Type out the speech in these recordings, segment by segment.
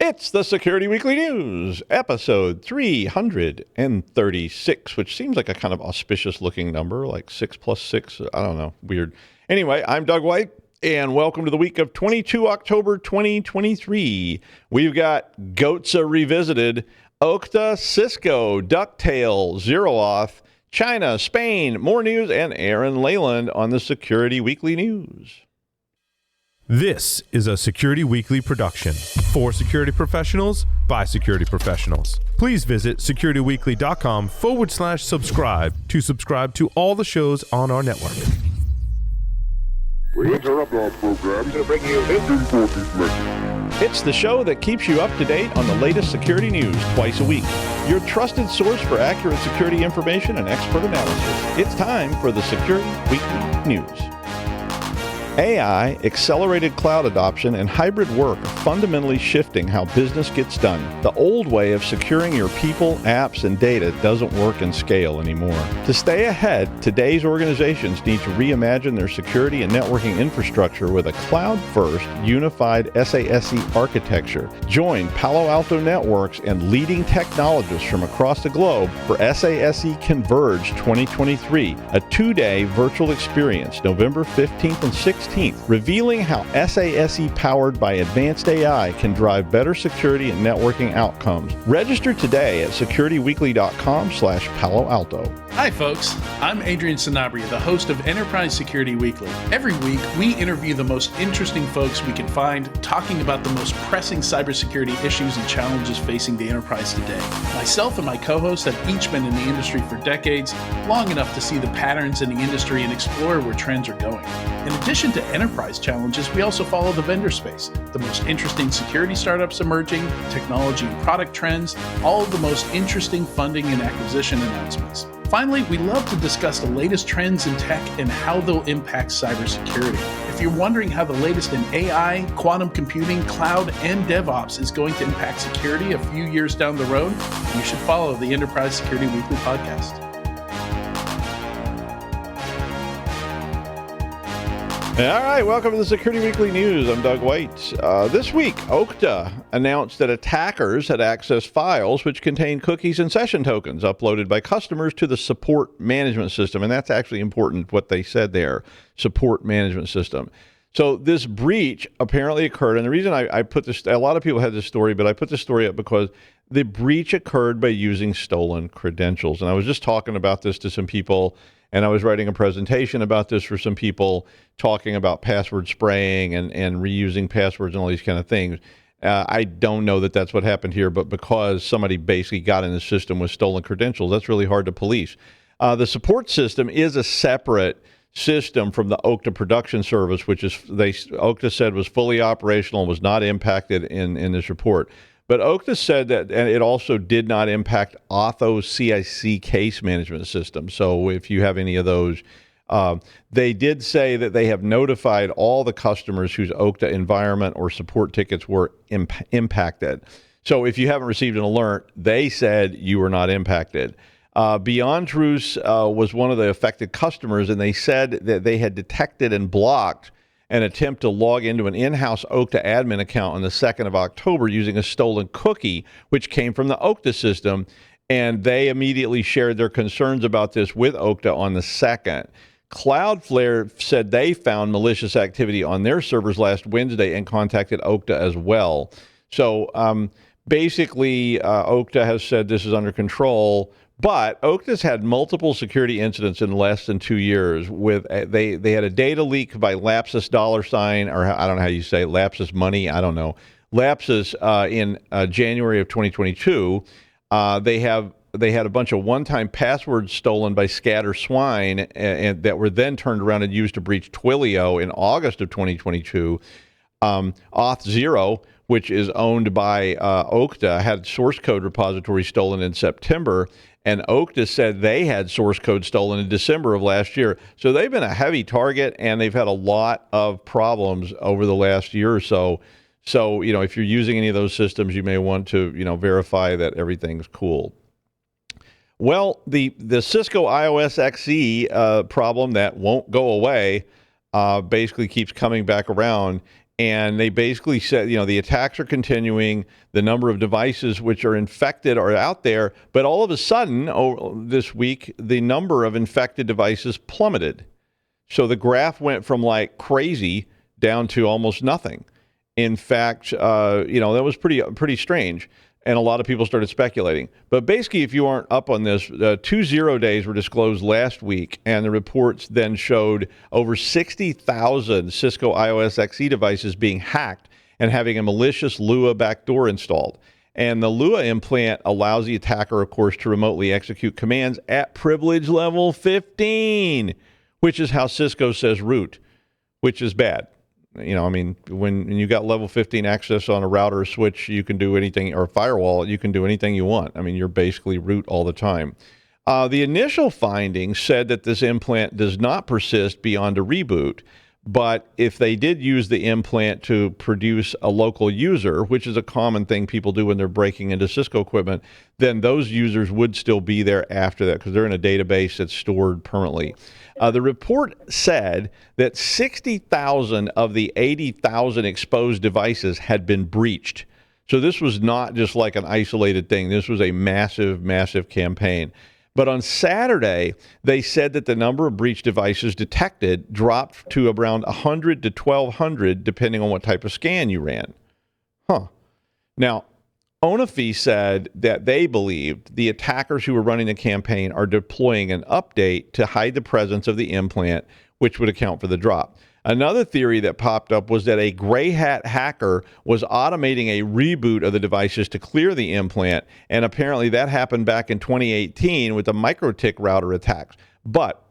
It's the Security Weekly News, episode 336, which seems like a kind of auspicious-looking number, like 6 plus 6. I don't know. Weird. Anyway, I'm Doug White, and welcome to the week of 22 October 2023. We've got Goatse Revisited, Okta, Cisco, Ducktail, ZeroAuth, China, Spain, more news, and Aaran Leyland on the Security Weekly News. This is a Security Weekly production for security professionals by security professionals. Please visit securityweekly.com/subscribe to subscribe to all the shows on our network. We interrupt our program to bring you this important message. It's the show that keeps you up to date on the latest security news twice a week. Your trusted source for accurate security information and expert analysis. It's time for the Security Weekly News. AI, accelerated cloud adoption, and hybrid work are fundamentally shifting how business gets done. The old way of securing your people, apps, and data doesn't work and scale anymore. To stay ahead, today's organizations need to reimagine their security and networking infrastructure with a cloud-first, unified SASE architecture. Join Palo Alto Networks and leading technologists from across the globe for SASE Converge 2023, a two-day virtual experience, November 15th and 16th. Revealing how SASE powered by advanced AI can drive better security and networking outcomes. Register today at securityweekly.com/Palo Alto. Hi folks, I'm Adrian Sanabria, the host of Enterprise Security Weekly. Every week, we interview the most interesting folks we can find, talking about the most pressing cybersecurity issues and challenges facing the enterprise today. Myself and my co-hosts have each been in the industry for decades, long enough to see the patterns in the industry and explore where trends are going. In addition to enterprise challenges, we also follow the vendor space, the most interesting security startups emerging, technology and product trends, all of the most interesting funding and acquisition announcements. Finally, we love to discuss the latest trends in tech and how they'll impact cybersecurity. If you're wondering how the latest in AI, quantum computing, cloud, and DevOps is going to impact security a few years down the road, you should follow the Enterprise Security Weekly podcast. All right, welcome to the Security Weekly News. I'm Doug White. This week, Okta announced that attackers had accessed files which contain cookies and session tokens uploaded by customers to the support management system. And that's actually important, what they said there, support management system. So this breach apparently occurred. And the reason I put this, a lot of people had this story, but I put this story up because the breach occurred by using stolen credentials. And I was just talking about this to some people, and I was writing a presentation about this for some people, talking about password spraying and reusing passwords and all these kind of things. I don't know that that's what happened here, but because somebody basically got in the system with stolen credentials, that's really hard to police. The support system is a separate system from the Okta production service, which is Okta said was fully operational and was not impacted in this report. But Okta said that, and it also did not impact Auth's CIC case management system. So if you have any of those, they did say that they have notified all the customers whose Okta environment or support tickets were impacted. So if you haven't received an alert, they said you were not impacted. Beyond Truth was one of the affected customers, and they said that they had detected and blocked an attempt to log into an in-house Okta admin account on the 2nd of October using a stolen cookie, which came from the Okta system, and they immediately shared their concerns about this with Okta on the 2nd. Cloudflare said they found malicious activity on their servers last Wednesday and contacted Okta as well. So basically, Okta has said this is under control. But Okta's had multiple security incidents in less than 2 years. With they had a data leak by Lapsus $, or I don't know how you say it, Lapsus Money. I don't know. Lapsus in January of 2022. They had a bunch of one-time passwords stolen by Scatter Swine, and that were then turned around and used to breach Twilio in August of 2022. Auth0, which is owned by Okta, had source code repository stolen in September. And Okta said they had source code stolen in December of last year. So they've been a heavy target, and they've had a lot of problems over the last year or so. So, if you're using any of those systems, you may want to, verify that everything's cool. Well, the Cisco iOS XE problem that won't go away basically keeps coming back around. And they basically said, the attacks are continuing. The number of devices which are infected are out there. But all of a sudden, this week, the number of infected devices plummeted. So the graph went from like crazy down to almost nothing. In fact, that was pretty strange. And a lot of people started speculating. But basically, if you aren't up on this, 2 0 days were disclosed last week, and the reports then showed over 60,000 Cisco iOS XE devices being hacked and having a malicious Lua backdoor installed. And the Lua implant allows the attacker, of course, to remotely execute commands at privilege level 15, which is how Cisco says root, which is bad. When you got level 15 access on a router or switch, you can do anything, or a firewall, you can do anything you want. You're basically root all the time. The initial findings said that this implant does not persist beyond a reboot, but if they did use the implant to produce a local user, which is a common thing people do when they're breaking into Cisco equipment, then those users would still be there after that because they're in a database that's stored permanently. The report said that 60,000 of the 80,000 exposed devices had been breached. So this was not just like an isolated thing. This was a massive, massive campaign. But on Saturday, they said that the number of breach devices detected dropped to around 100 to 1,200, depending on what type of scan you ran. Now, Onafi said that they believed the attackers who were running the campaign are deploying an update to hide the presence of the implant, which would account for the drop. Another theory that popped up was that a gray hat hacker was automating a reboot of the devices to clear the implant, and apparently that happened back in 2018 with the MikroTik router attacks. But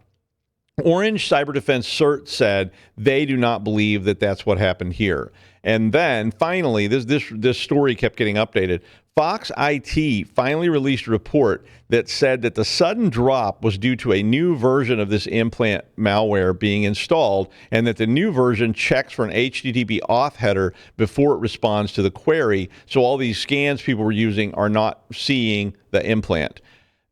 Orange Cyber Defense CERT said they do not believe that that's what happened here. And then finally, this story kept getting updated. Fox IT finally released a report that said that the sudden drop was due to a new version of this implant malware being installed, and that the new version checks for an HTTP auth header before it responds to the query. So all these scans people were using are not seeing the implant.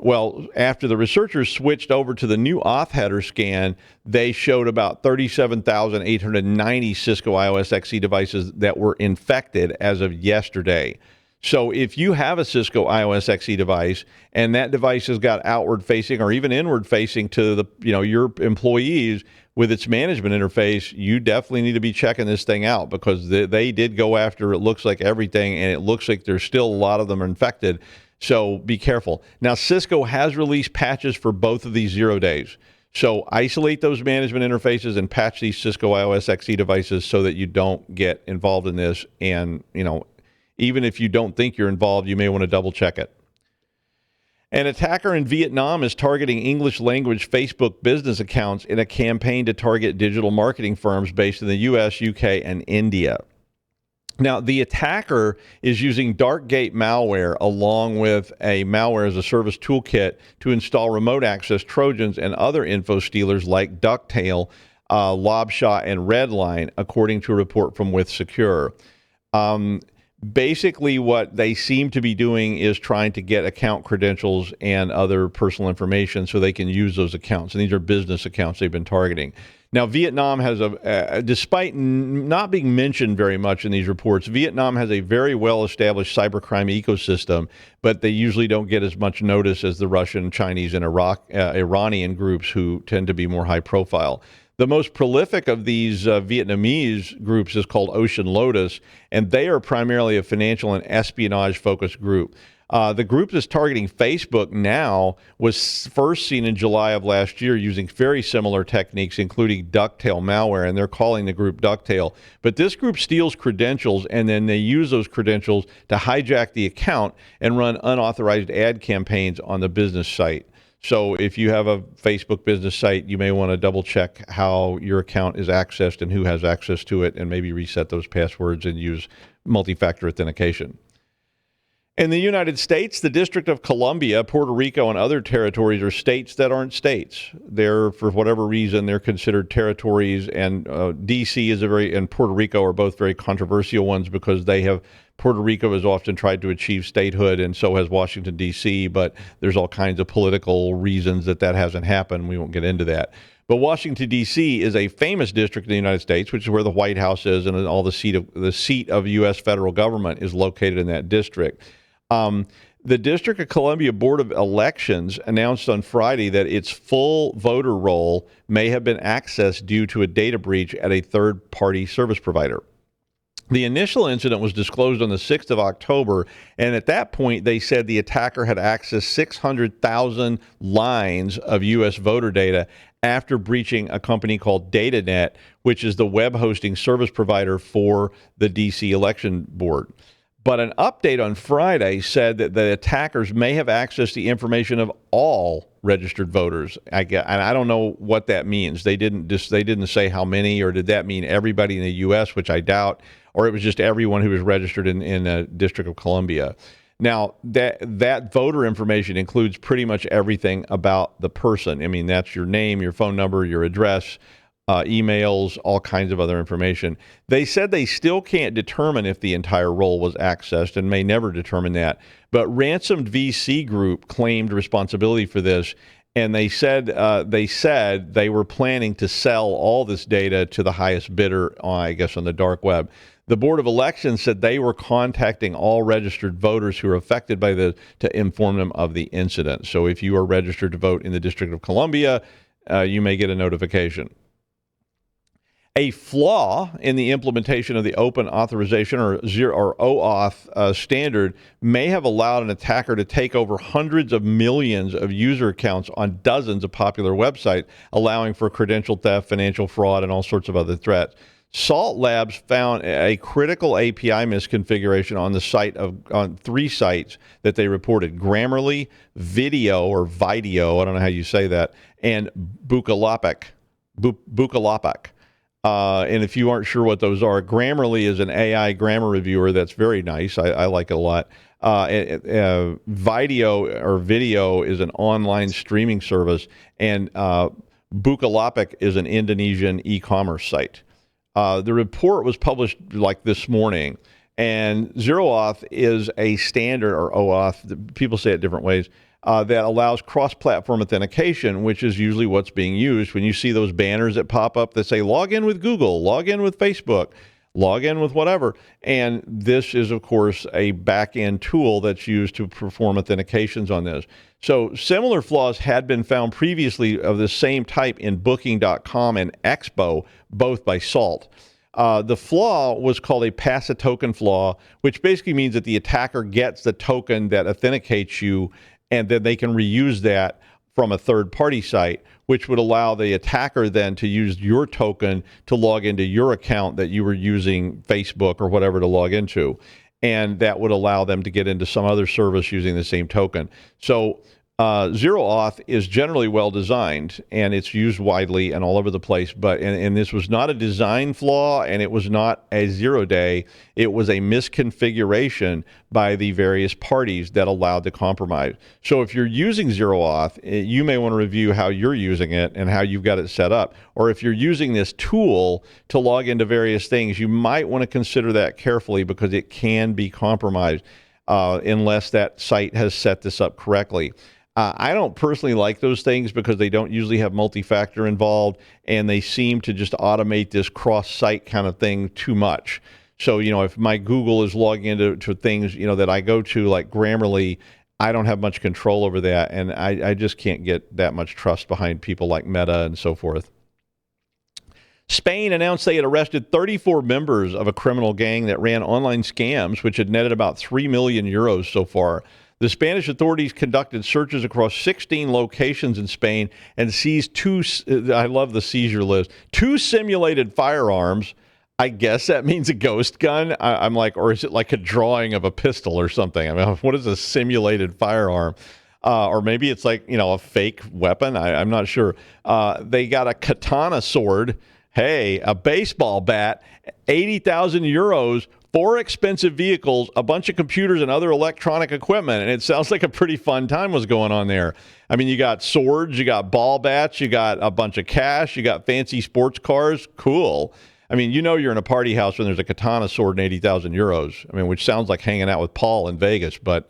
Well, after the researchers switched over to the new auth header scan, they showed about 37,890 Cisco iOS XE devices that were infected as of yesterday. So if you have a Cisco iOS XE device and that device has got outward facing or even inward facing to your employees with its management interface, you definitely need to be checking this thing out because they did go after, it looks like, everything, and it looks like there's still a lot of them infected. So be careful. Now, Cisco has released patches for both of these 0 days. So isolate those management interfaces and patch these Cisco iOS XE devices so that you don't get involved in this. And, even if you don't think you're involved, you may want to double check it. An attacker in Vietnam is targeting English language Facebook business accounts in a campaign to target digital marketing firms based in the US, UK, and India. Now, the attacker is using Darkgate malware along with a malware as a service toolkit to install remote access Trojans and other info stealers like Ducktail, Lobshot, and Redline, according to a report from WithSecure. Basically, what they seem to be doing is trying to get account credentials and other personal information so they can use those accounts. And these are business accounts they've been targeting. Now, Vietnam has despite not being mentioned very much in these reports, Vietnam has a very well-established cybercrime ecosystem, but they usually don't get as much notice as the Russian, Chinese, and Iranian groups who tend to be more high-profile. The most prolific of these Vietnamese groups is called Ocean Lotus, and they are primarily a financial and espionage-focused group. The group that's targeting Facebook now was first seen in July of last year using very similar techniques, including Ducktail malware, and they're calling the group Ducktail. But this group steals credentials, and then they use those credentials to hijack the account and run unauthorized ad campaigns on the business site. So if you have a Facebook business site, you may want to double check how your account is accessed and who has access to it, and maybe reset those passwords and use multi-factor authentication. In the United States, the District of Columbia, Puerto Rico, and other territories are states that aren't states. They're, for whatever reason, they're considered territories, and D.C. and Puerto Rico are both very controversial ones because Puerto Rico has often tried to achieve statehood, and so has Washington, D.C., but there's all kinds of political reasons that hasn't happened. We won't get into that. But Washington, D.C. is a famous district in the United States, which is where the White House is, and all the seat of U.S. federal government is located in that district. The District of Columbia Board of Elections announced on Friday that its full voter roll may have been accessed due to a data breach at a third-party service provider. The initial incident was disclosed on the 6th of October, and at that point, they said the attacker had accessed 600,000 lines of U.S. voter data after breaching a company called DataNet, which is the web hosting service provider for the D.C. Election Board. But an update on Friday said that the attackers may have accessed the information of all registered voters. And I don't know what that means. They didn't say how many, or did that mean everybody in the U.S., which I doubt, or it was just everyone who was registered in the District of Columbia. Now, that voter information includes pretty much everything about the person. I mean, that's your name, your phone number, your address, emails, all kinds of other information. They said they still can't determine if the entire roll was accessed and may never determine that. But Ransomed VC Group claimed responsibility for this, and they said they were planning to sell all this data to the highest bidder, I guess, on the dark web. The Board of Elections said they were contacting all registered voters who are affected by this to inform them of the incident. So if you are registered to vote in the District of Columbia, you may get a notification. A flaw in the implementation of the open authorization or OAuth standard may have allowed an attacker to take over hundreds of millions of user accounts on dozens of popular websites, allowing for credential theft, financial fraud, and all sorts of other threats. Salt Labs found a critical API misconfiguration on 3 sites that they reported: Grammarly, Video or Video, I don't know how you say that, and Bukalapak. And if you aren't sure what those are, Grammarly is an AI grammar reviewer that's very nice. I like it a lot. Video is an online streaming service, and Bukalapak is an Indonesian e-commerce site. The report was published like this morning, and ZeroAuth is a standard, or OAuth, people say it different ways, that allows cross-platform authentication, which is usually what's being used. When you see those banners that pop up that say, log in with Google, log in with Facebook, log in with whatever. And this is, of course, a back-end tool that's used to perform authentications on this. So similar flaws had been found previously of the same type in Booking.com and Expo, both by Salt. The flaw was called a pass-a-token flaw, which basically means that the attacker gets the token that authenticates you, and then they can reuse that from a third-party site, which would allow the attacker then to use your token to log into your account that you were using Facebook or whatever to log into. And that would allow them to get into some other service using the same token. So ZeroAuth is generally well designed, and it's used widely and all over the place. But and this was not a design flaw, and it was not a 0-day. It was a misconfiguration by the various parties that allowed the compromise. So if you're using ZeroAuth, you may want to review how you're using it and how you've got it set up. Or if you're using this tool to log into various things, you might want to consider that carefully, because it can be compromised unless that site has set this up correctly. I don't personally like those things because they don't usually have multi-factor involved, and they seem to just automate this cross-site kind of thing too much. So, if my Google is logging into things, that I go to, like Grammarly, I don't have much control over that, and I just can't get that much trust behind people like Meta and so forth. Spain announced they had arrested 34 members of a criminal gang that ran online scams, which had netted about 3 million euros so far. The Spanish authorities conducted searches across 16 locations in Spain and seized I love the seizure list, 2 simulated firearms. I guess that means a ghost gun. I'm like, or is it like a drawing of a pistol or something? I mean, what is a simulated firearm? Or maybe it's like, a fake weapon. I'm not sure. They got a katana sword. Hey, a baseball bat, 80,000 euros, 4 expensive vehicles, a bunch of computers and other electronic equipment. And it sounds like a pretty fun time was going on there. I mean, you got swords, you got ball bats, you got a bunch of cash, you got fancy sports cars. Cool. I mean, you're in a party house when there's a katana sword and 80,000 euros. I mean, which sounds like hanging out with Paul in Vegas, but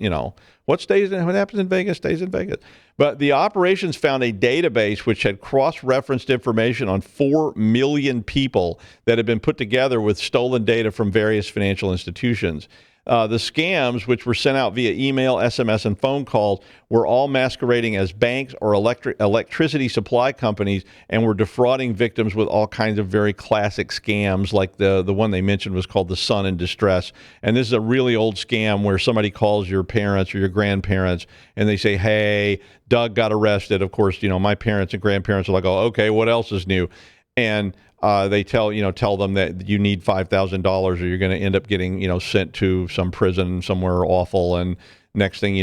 what happens in Vegas stays in Vegas. But the operations found a database which had cross-referenced information on 4 million people that had been put together with stolen data from various financial institutions. The scams, which were sent out via email, SMS, and phone calls, were all masquerading as banks or electricity supply companies and were defrauding victims with all kinds of very classic scams, like the one they mentioned was called the Son in Distress. And this is a really old scam where somebody calls your parents or your grandparents and they say, hey, Doug got arrested. Of course, my parents and grandparents are like, oh, okay, what else is new? And they tell them that you need $5,000 or you're going to end up getting, sent to some prison somewhere awful. And next thing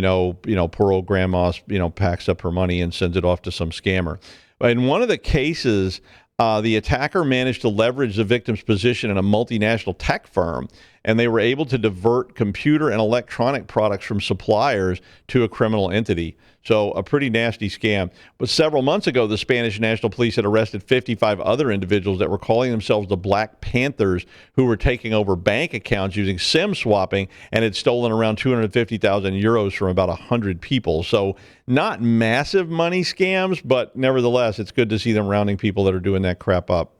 poor old grandma, packs up her money and sends it off to some scammer. In one of the cases, the attacker managed to leverage the victim's position in a multinational tech firm, and they were able to divert computer and electronic products from suppliers to a criminal entity. So a pretty nasty scam. But several months ago, the Spanish National Police had arrested 55 other individuals that were calling themselves the Black Panthers, who were taking over bank accounts using SIM swapping and had stolen around 250,000 euros from about 100 people. So not massive money scams, but nevertheless, it's good to see them rounding people that are doing that crap up.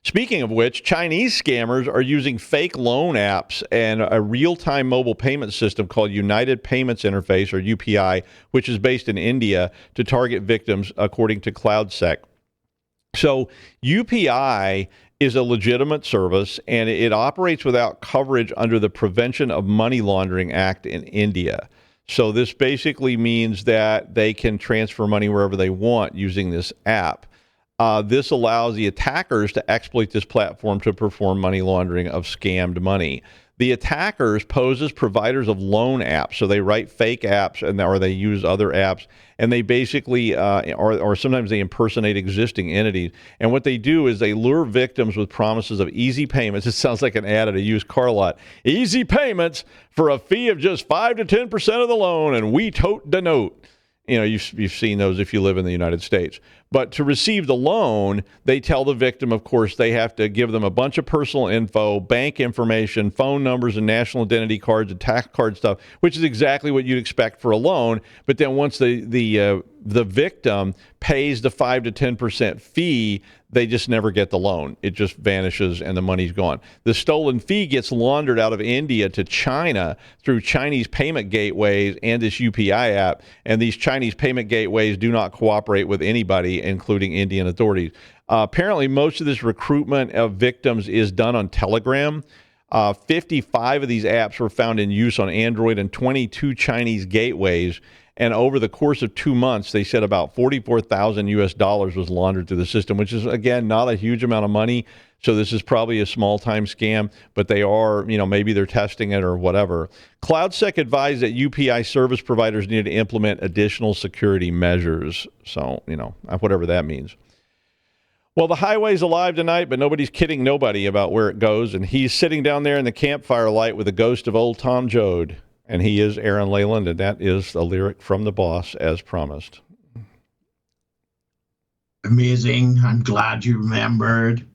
Speaking of which, Chinese scammers are using fake loan apps and a real-time mobile payment system called United Payments Interface, or UPI, which is based in India, to target victims, according to CloudSec. So UPI is a legitimate service, and it operates without coverage under the Prevention of Money Laundering Act in India. So this basically means that they can transfer money wherever they want using this app. This allows the attackers to exploit this platform to perform money laundering of scammed money. The attackers pose as providers of loan apps, so they write fake apps or they use other apps, and they basically, or sometimes they impersonate existing entities. And what they do is they lure victims with promises of easy payments. It sounds like an ad at a used car lot. Easy payments for a fee of just 5 to 10% of the loan, and we tote the note. You've seen those if you live in the United States. But to receive the loan, they tell the victim, of course, they have to give them a bunch of personal info, bank information, phone numbers, and national identity cards and tax card stuff, which is exactly what you'd expect for a loan. But then once the victim pays the 5 to 10% fee, they just never get the loan. It just vanishes and the money's gone. The stolen fee gets laundered out of India to China through Chinese payment gateways and this UPI app. And these Chinese payment gateways do not cooperate with anybody, including Indian authorities. Apparently, most of this recruitment of victims is done on Telegram. 55 of these apps were found in use on Android and 22 Chinese gateways. And over the course of 2 months, they said about $44,000 was laundered through the system, which is, again, not a huge amount of money. So this is probably a small-time scam, but they are, maybe they're testing it or whatever. CloudSec advised that UPI service providers need to implement additional security measures. So, whatever that means. Well, the highway's alive tonight, but nobody's kidding nobody about where it goes. And he's sitting down there in the campfire light with the ghost of old Tom Joad. And he is Aaran Leyland, and that is a lyric from the boss, as promised. Amazing. I'm glad you remembered.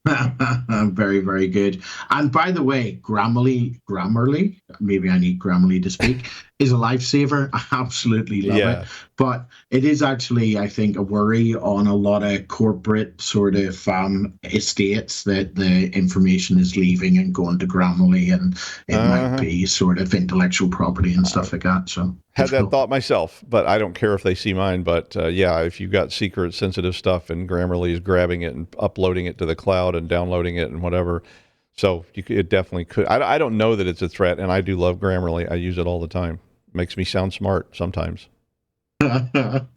Very, very good. And by the way, Grammarly, maybe I need Grammarly to speak, is a lifesaver. I absolutely love it. But it is actually, I think, a worry on a lot of corporate sort of estates that the information is leaving and going to Grammarly, and it might be sort of intellectual property and stuff like that. So had that thought myself, but I don't care if they see mine. But if you've got secret, sensitive stuff and Grammarly is grabbing it and uploading it to the cloud and downloading it and whatever, so it definitely could. I don't know that it's a threat, and I do love Grammarly. I use it all the time. Makes me sound smart sometimes.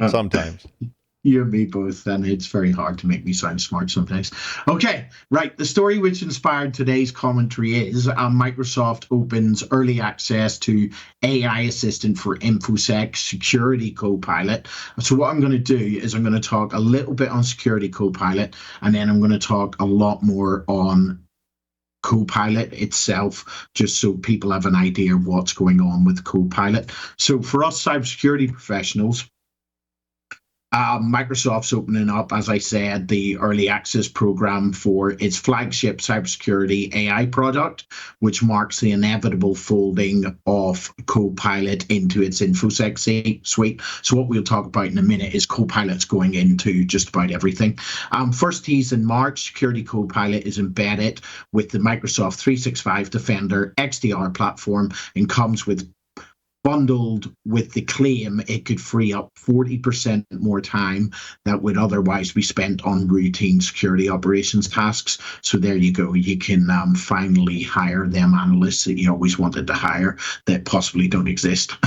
Sometimes. You and me both, and it's very hard to make me sound smart sometimes. Okay, right. The story which inspired today's commentary is Microsoft opens early access to AI Assistant for InfoSec Security Copilot. So what I'm going to do is I'm going to talk a little bit on Security Copilot, and then I'm going to talk a lot more on Copilot itself, just so people have an idea of what's going on with Copilot. So for us cybersecurity professionals, Microsoft's opening up, as I said, the early access program for its flagship cybersecurity AI product, which marks the inevitable folding of Copilot into its InfoSec suite. So what we'll talk about in a minute is Copilot's going into just about everything. First teased in March, Security Copilot is embedded with the Microsoft 365 Defender XDR platform and comes with bundled with the claim it could free up 40% more time that would otherwise be spent on routine security operations tasks. So there you go. You can finally hire them analysts that you always wanted to hire that possibly don't exist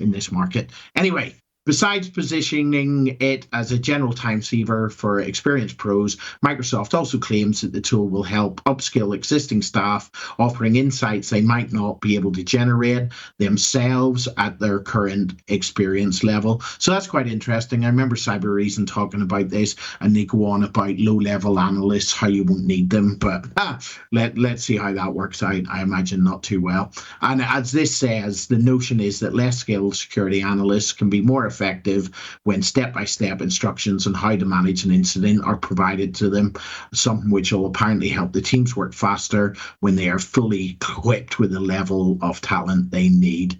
in this market. Anyway, besides positioning it as a general time saver for experienced pros, Microsoft also claims that the tool will help upskill existing staff, offering insights they might not be able to generate themselves at their current experience level. So that's quite interesting. I remember Cyber Reason talking about this, and they go on about low-level analysts, how you won't need them, but let's see how that works out. I imagine not too well. And as this says, the notion is that less skilled security analysts can be more effective when step-by-step instructions on how to manage an incident are provided to them, something which will apparently help the teams work faster when they are fully equipped with the level of talent they need.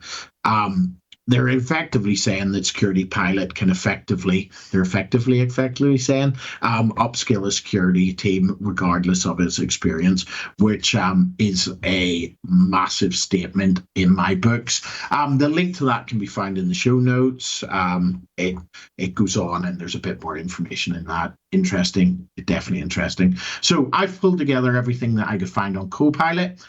They're effectively saying that Security Pilot can effectively saying, upskill a security team regardless of its experience, which is a massive statement in my books. The link to that can be found in the show notes. It goes on and there's a bit more information in that. Interesting, definitely interesting. So I've pulled together everything that I could find on Copilot.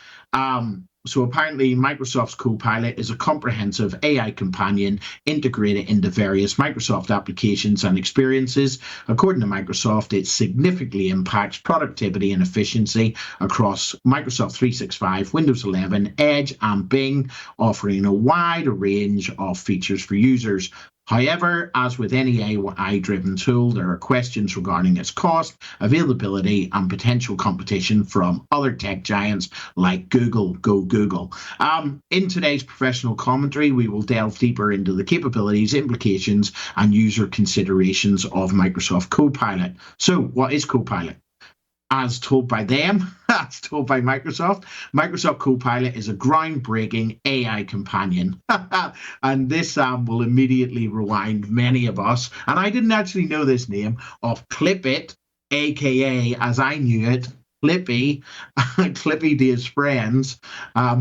So apparently Microsoft's Copilot is a comprehensive AI companion integrated into various Microsoft applications and experiences. According to Microsoft, it significantly impacts productivity and efficiency across Microsoft 365, Windows 11, Edge, and Bing, offering a wide range of features for users. However, as with any AI-driven tool, there are questions regarding its cost, availability, and potential competition from other tech giants like Google. Go Google. In today's professional commentary, we will delve deeper into the capabilities, implications, and user considerations of Microsoft Copilot. So, what is Copilot? As told by them, as told by Microsoft, Microsoft Copilot is a groundbreaking AI companion. And this will immediately rewind many of us, and I didn't actually know this name, of Clippit, aka, as I knew it, Clippy, Clippy to his friends,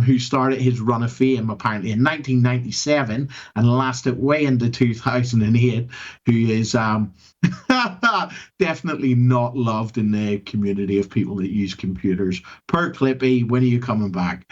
who started his run of fame apparently in 1997 and lasted way into 2008, who is definitely not loved in the community of people that use computers. Per Clippy, when are you coming back?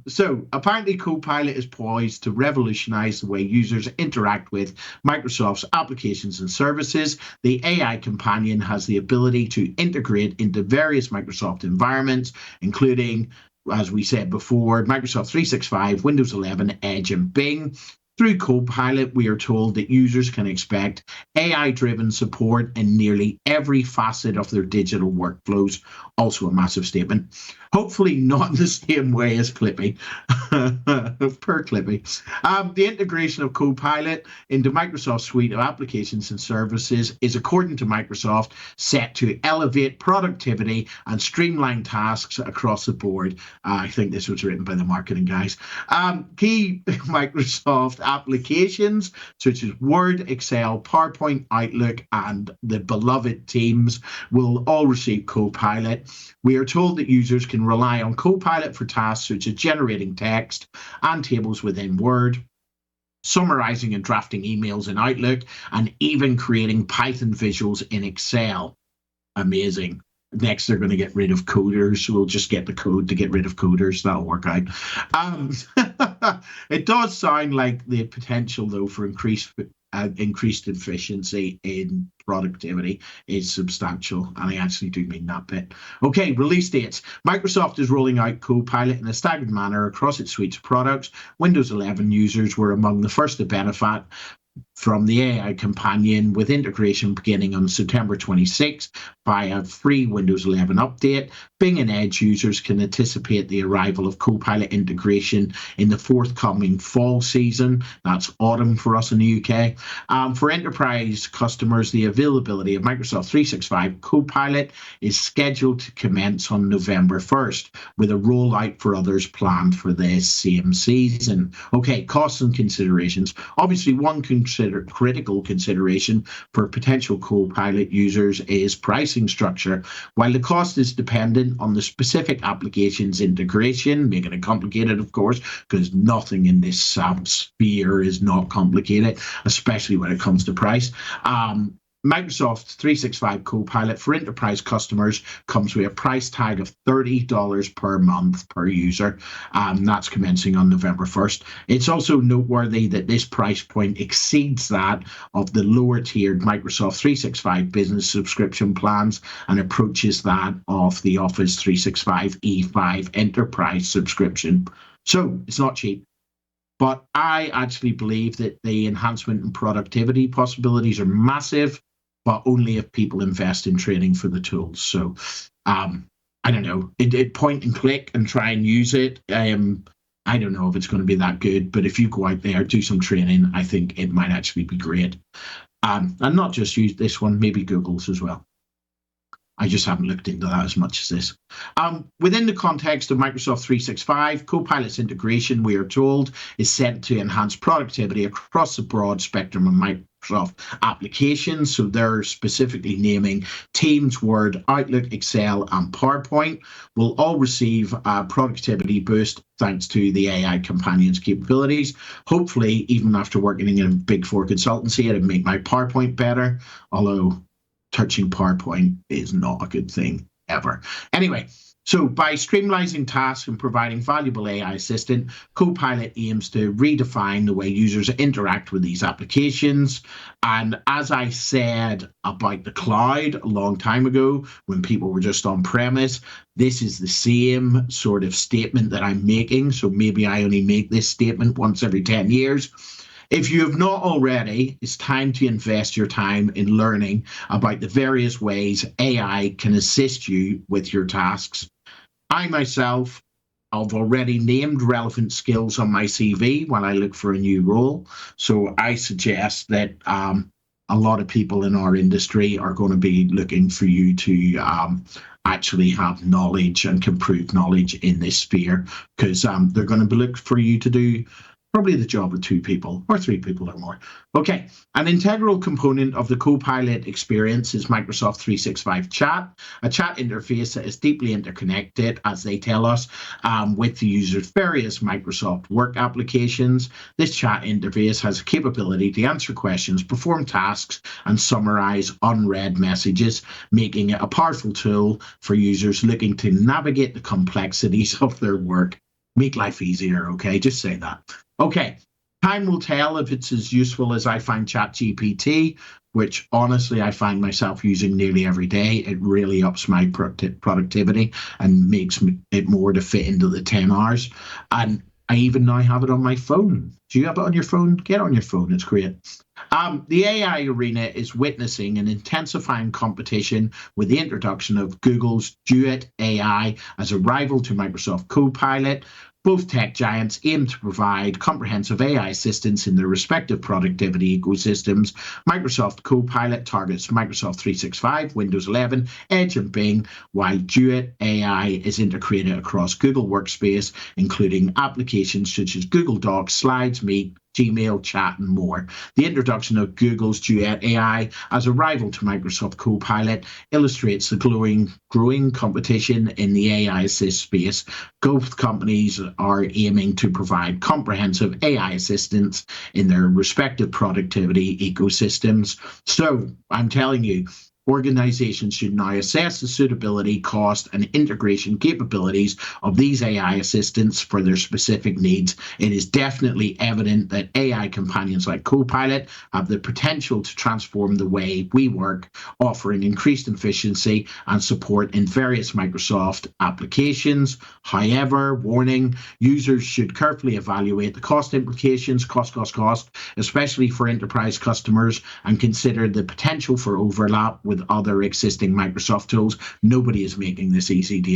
So apparently Copilot is poised to revolutionize the way users interact with Microsoft's applications and services. The AI companion has the ability to integrate into various Microsoft environments, including, as we said before, Microsoft 365, Windows 11, Edge, and Bing. Through Copilot, we are told that users can expect AI-driven support in nearly every facet of their digital workflows. Also a massive statement. Hopefully not in the same way as Clippy, per Clippy. The integration of Copilot into Microsoft's suite of applications and services is, according to Microsoft, set to elevate productivity and streamline tasks across the board. I think this was written by the marketing guys. Key Microsoft applications such as Word, Excel, PowerPoint, Outlook, and the beloved Teams will all receive Copilot. We are told that users can rely on Copilot for tasks such as generating text and tables within Word, summarizing and drafting emails in Outlook, and even creating Python visuals in Excel. Amazing. Next, they're going to get rid of coders. We'll just get the code to get rid of coders. That'll work out. It does sound like the potential, though, for increased efficiency in productivity is substantial, and I actually do mean that bit. Okay, release dates. Microsoft is rolling out Copilot in a staggered manner across its suite of products. Windows 11 users were among the first to from the AI Companion with integration beginning on September 26 via free Windows 11 update. Bing and Edge users can anticipate the arrival of Copilot integration in the forthcoming fall season. That's autumn for us in the UK. For enterprise customers, the availability of Microsoft 365 Copilot is scheduled to commence on November 1st, with a rollout for others planned for the same season. Okay, costs and considerations. Obviously, one critical consideration for potential Copilot users is pricing structure. While the cost is dependent on the specific application's integration, making it complicated, of course, because nothing in this sphere is not complicated, especially when it comes to price. Microsoft 365 Copilot for enterprise customers comes with a price tag of $30 per month per user. That's commencing on November 1st. It's also noteworthy that this price point exceeds that of the lower tiered Microsoft 365 business subscription plans and approaches that of the Office 365 E5 enterprise subscription. So it's not cheap. But I actually believe that the enhancement and productivity possibilities are massive, but only if people invest in training for the tools. So I don't know. It point and click and try and use it. I don't know if it's going to be that good, but if you go out there, do some training, I think it might actually be great. And not just use this one, maybe Google's as well. I just haven't looked into that as much as this. Within the context of Microsoft 365, Copilot's integration, we are told, is set to enhance productivity across the broad spectrum of Microsoft applications. So they're specifically naming Teams, Word, Outlook, Excel, and PowerPoint will all receive a productivity boost thanks to the AI Companion's capabilities. Hopefully, even after working in a Big Four consultancy, it'll make my PowerPoint better, although touching PowerPoint is not a good thing ever. Anyway, so by streamlining tasks and providing valuable AI assistant, Copilot aims to redefine the way users interact with these applications. And as I said about the cloud a long time ago, when people were just on premise, this is the same sort of statement that I'm making. So maybe I only make this statement once every 10 years. If you have not already, it's time to invest your time in learning about the various ways AI can assist you with your tasks. I myself have already named relevant skills on my CV when I look for a new role. So I suggest that a lot of people in our industry are going to be looking for you to actually have knowledge and can prove knowledge in this sphere, because they're going to be looking for you to do probably the job of 2 people or 3 people or more. Okay, an integral component of the Copilot experience is Microsoft 365 Chat, a chat interface that is deeply interconnected, as they tell us, with the user's various Microsoft work applications. This chat interface has a capability to answer questions, perform tasks, and summarize unread messages, making it a powerful tool for users looking to navigate the complexities of their work. Make life easier, okay? Just say that. Okay, time will tell if it's as useful as I find ChatGPT, which honestly I find myself using nearly every day. It really ups my productivity and makes it more to fit into the 10 hours. And I even now have it on my phone. Do you have it on your phone? Get it on your phone. It's great. The AI arena is witnessing an intensifying competition with the introduction of Google's Duet AI as a rival to Microsoft Copilot. Both tech giants aim to provide comprehensive AI assistance in their respective productivity ecosystems. Microsoft Copilot targets Microsoft 365, Windows 11, Edge, and Bing, while Duet AI is integrated across Google Workspace, including applications such as Google Docs, Slides, Meet, Gmail, Chat, and more. The introduction of Google's Duet AI as a rival to Microsoft Copilot illustrates the growing competition in the AI assist space. Both companies are aiming to provide comprehensive AI assistance in their respective productivity ecosystems. So I'm telling you, Organizations should now assess the suitability, cost, and integration capabilities of these AI assistants for their specific needs. It is definitely evident that AI companions like Copilot have the potential to transform the way we work, offering increased efficiency and support in various Microsoft applications. However, warning, users should carefully evaluate the cost implications, especially for enterprise customers, and consider the potential for overlap with other existing Microsoft tools. Nobody is making this easy to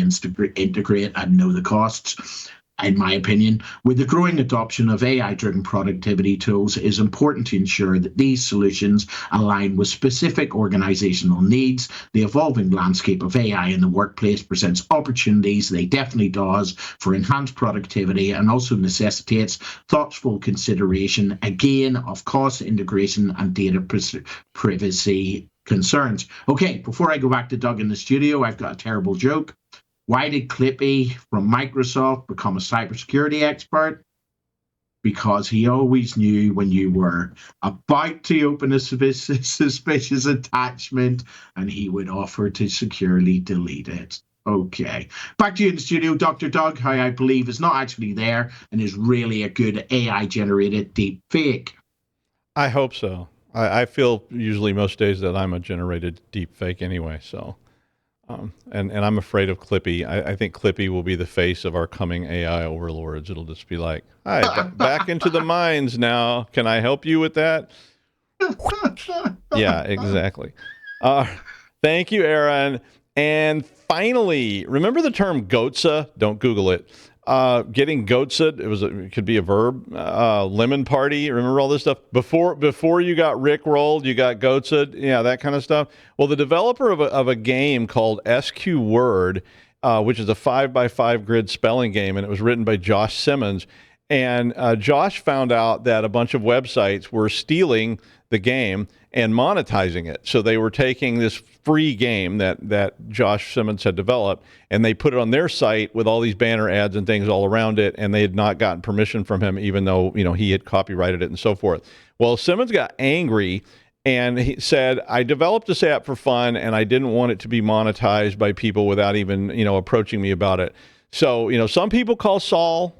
integrate and know the costs. In my opinion, with the growing adoption of AI-driven productivity tools, it is important to ensure that these solutions align with specific organizational needs. The evolving landscape of AI in the workplace presents opportunities, they definitely does, for enhanced productivity, and also necessitates thoughtful consideration, again, of cost integration and data privacy concerns. Okay, before I go back to Doug in the studio, I've got a terrible joke. Why did Clippy from Microsoft become a cybersecurity expert? Because he always knew when you were about to open a suspicious attachment, and he would offer to securely delete it. Okay. Back to you in the studio, Dr. Doug, who I believe is not actually there and is really a good AI-generated deep fake. I hope so. I feel usually most days that I'm a generated deep fake anyway, so... And I'm afraid of Clippy. I think Clippy will be the face of our coming AI overlords. It'll just be like, hi, back into the mines now. Can I help you with that? Yeah, exactly. Thank you, Aaron. And finally, remember the term Goatse? Don't Google it. Getting Goatse, it could be a verb. Lemon party, remember all this stuff? Before you got Rickrolled, you got Goatse, yeah, that kind of stuff. Well, the developer of a game called SQ Word, which is a 5x5 grid spelling game, and it was written by Josh Simmons. And Josh found out that a bunch of websites were stealing the game and monetizing it. So they were taking this free game that Josh Simmons had developed, and they put it on their site with all these banner ads and things all around it, and they had not gotten permission from him, even though, he had copyrighted it and so forth. Well, Simmons got angry, and he said, I developed this app for fun, and I didn't want it to be monetized by people without even, approaching me about it. So, some people call Saul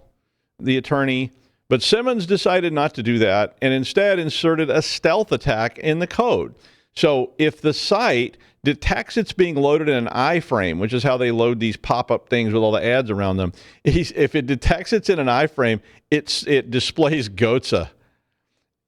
the attorney, but Simmons decided not to do that and instead inserted a stealth attack in the code. So if the site detects it's being loaded in an iframe, which is how they load these pop-up things with all the ads around them, if it detects it's in an iframe, it displays Goatse.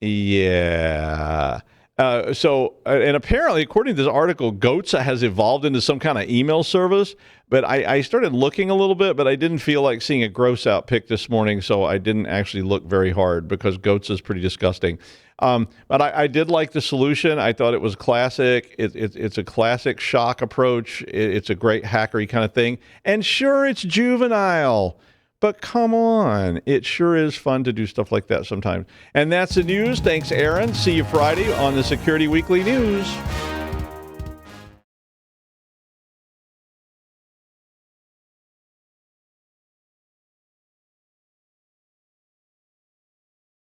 Yeah. And apparently, according to this article, Goatse has evolved into some kind of email service. But I started looking a little bit, but I didn't feel like seeing a gross out pic this morning, so I didn't actually look very hard because Goatse is pretty disgusting. But I did like the solution. I thought it was classic. It's a classic shock approach. It's a great hackery kind of thing. And sure, it's juvenile. But come on, it sure is fun to do stuff like that sometimes. And that's the news. Thanks, Aaron. See you Friday on the Security Weekly News.